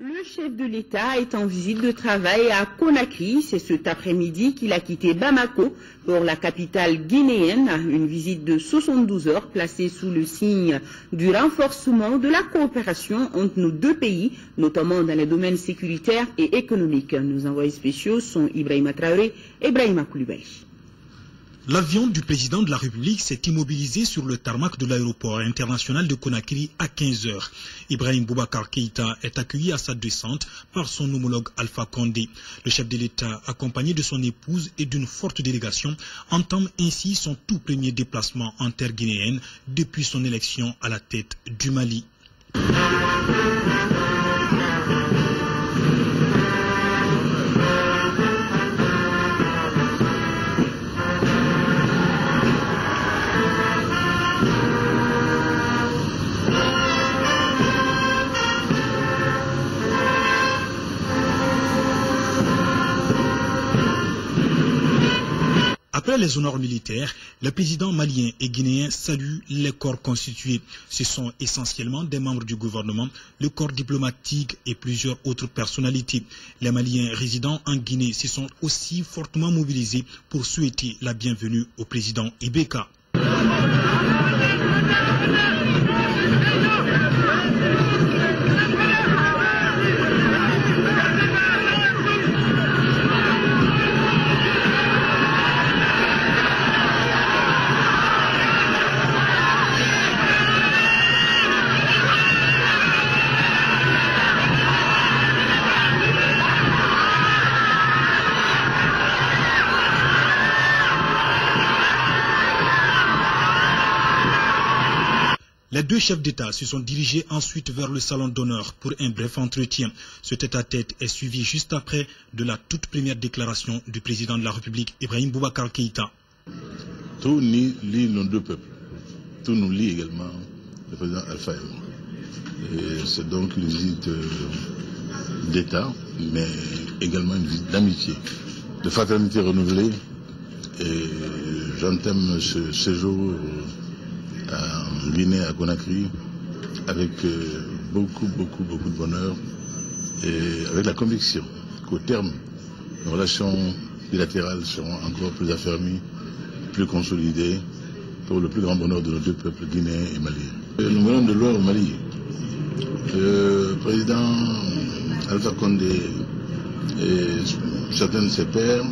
Le chef de l'État est en visite de travail à Conakry. C'est cet après-midi qu'il a quitté Bamako pour la capitale guinéenne. Une visite de 72 heures placée sous le signe du renforcement de la coopération entre nos deux pays, notamment dans les domaines sécuritaires et économiques. Nos envoyés spéciaux sont Ibrahima Traoré et Ibrahima Koulibaly. L'avion du président de la République s'est immobilisé sur le tarmac de l'aéroport international de Conakry à 15 h. Ibrahim Boubacar Keïta est accueilli à sa descente par son homologue Alpha Condé. Le chef de l'État, accompagné de son épouse et d'une forte délégation, entame ainsi son tout premier déplacement en terre guinéenne depuis son élection à la tête du Mali. Après les honneurs militaires, le président malien et guinéen saluent les corps constitués. Ce sont essentiellement des membres du gouvernement, le corps diplomatique et plusieurs autres personnalités. Les Maliens résidant en Guinée se sont aussi fortement mobilisés pour souhaiter la bienvenue au président Ibeka. Les deux chefs d'État se sont dirigés ensuite vers le salon d'honneur pour un bref entretien. Ce tête-à-tête est suivi juste après de la toute première déclaration du président de la République, Ibrahim Boubacar Keïta. Tout lie nos deux peuples. Tout nous lie également le président Alpha et moi. C'est donc une visite d'État, mais également une visite d'amitié, de fraternité renouvelée. Et j'entame ce séjour en Guinée, à Conakry, avec beaucoup de bonheur et avec la conviction qu'au terme, nos relations bilatérales seront encore plus affermies, plus consolidées pour le plus grand bonheur de nos deux peuples guinéens et maliens. Nous venons de loin au Mali. Le président Alpha Condé et certains de ses pairs,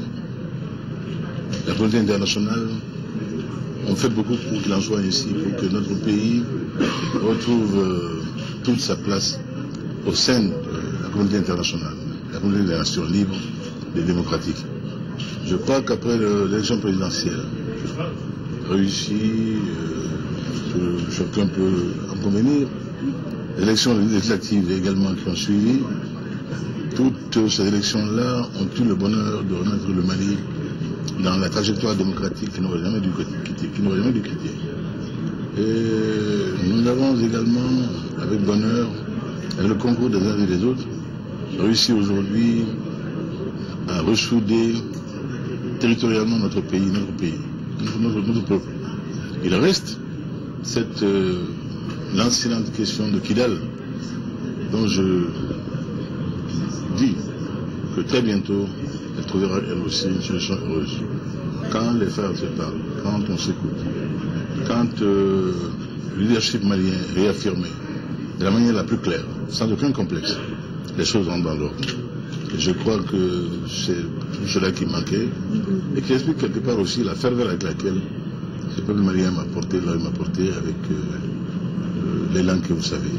la communauté internationale, on fait beaucoup pour qu'il en soit ainsi, pour que notre pays retrouve toute sa place au sein de la communauté internationale, la communauté des nations libres et démocratiques. Je crois qu'après l'élection présidentielle réussie, chacun peut en convenir, les élections législatives également qui ont suivi, toutes ces élections-là ont eu le bonheur de remettre le Mali dans la trajectoire démocratique qui n'aurait jamais dû quitter. Et nous avons également, avec bonheur, avec le concours des uns et des autres, réussi aujourd'hui à ressouder territorialement notre pays, notre peuple. Il reste cette lancinante question de Kidal, dont je dis que très bientôt, elle trouvera elle aussi une solution heureuse. Quand les frères se parlent, quand on s'écoute, quand le leadership malien est réaffirmé de la manière la plus claire, sans aucun complexe, les choses rentrent dans l'ordre. Et je crois que c'est cela qui manquait et qui explique quelque part aussi la ferveur avec laquelle ce peuple malien m'a porté avec l'élan que vous savez.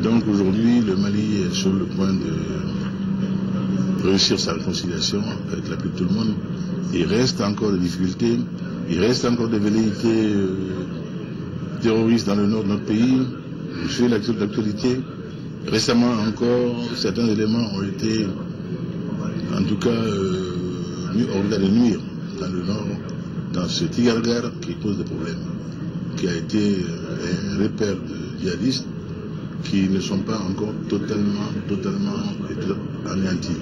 Donc aujourd'hui, le Mali est sur le point de réussir sa réconciliation avec l'appui de tout le monde. Il reste encore des difficultés, il reste encore des velléités terroristes dans le nord de notre pays. Je suis l'actualité. Récemment encore, certains éléments ont été, en tout cas, mis hors d'état de nuire dans le nord, dans ce Tigargar qui pose des problèmes, qui a été un repère de djihadistes qui ne sont pas encore totalement anéantis.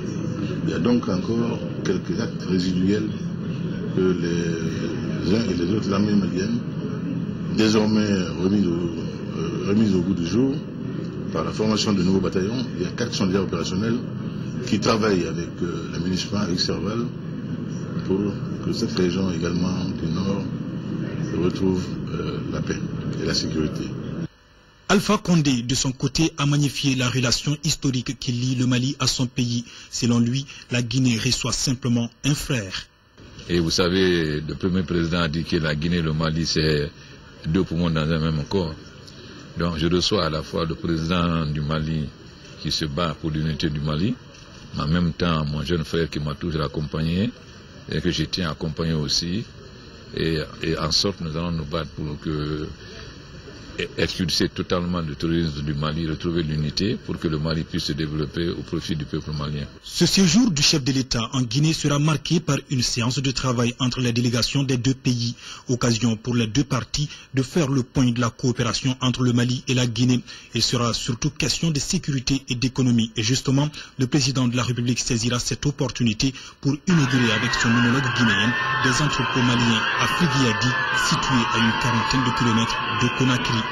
Il y a donc encore quelques actes résiduels que les uns et les autres armées maliennes, désormais remises au goût du jour, par la formation de nouveaux bataillons. Il y a 4 qui sont déjà opérationnels, qui travaillent avec la MINUSMA, avec Serval, pour que cette région également du Nord retrouve la paix et la sécurité. Alpha Condé, de son côté, a magnifié la relation historique qui lie le Mali à son pays. Selon lui, la Guinée reçoit simplement un frère. Et vous savez, le premier président a dit que la Guinée et le Mali, c'est 2 poumons dans un même corps. Donc je reçois à la fois le président du Mali qui se bat pour l'unité du Mali, mais en même temps mon jeune frère qui m'a toujours accompagné et que je tiens à accompagner aussi. Et en sorte, nous allons nous battre pour expulser totalement le terrorisme du Mali, retrouver l'unité pour que le Mali puisse se développer au profit du peuple malien. Ce séjour du chef de l'État en Guinée sera marqué par une séance de travail entre les délégations des 2 pays, occasion pour les 2 parties de faire le point de la coopération entre le Mali et la Guinée. Il sera surtout question de sécurité et d'économie. Et justement, le président de la République saisira cette opportunité pour inaugurer avec son homologue guinéen des entrepôts maliens à Figuiadi, situés à une 40aine de kilomètres de Conakry.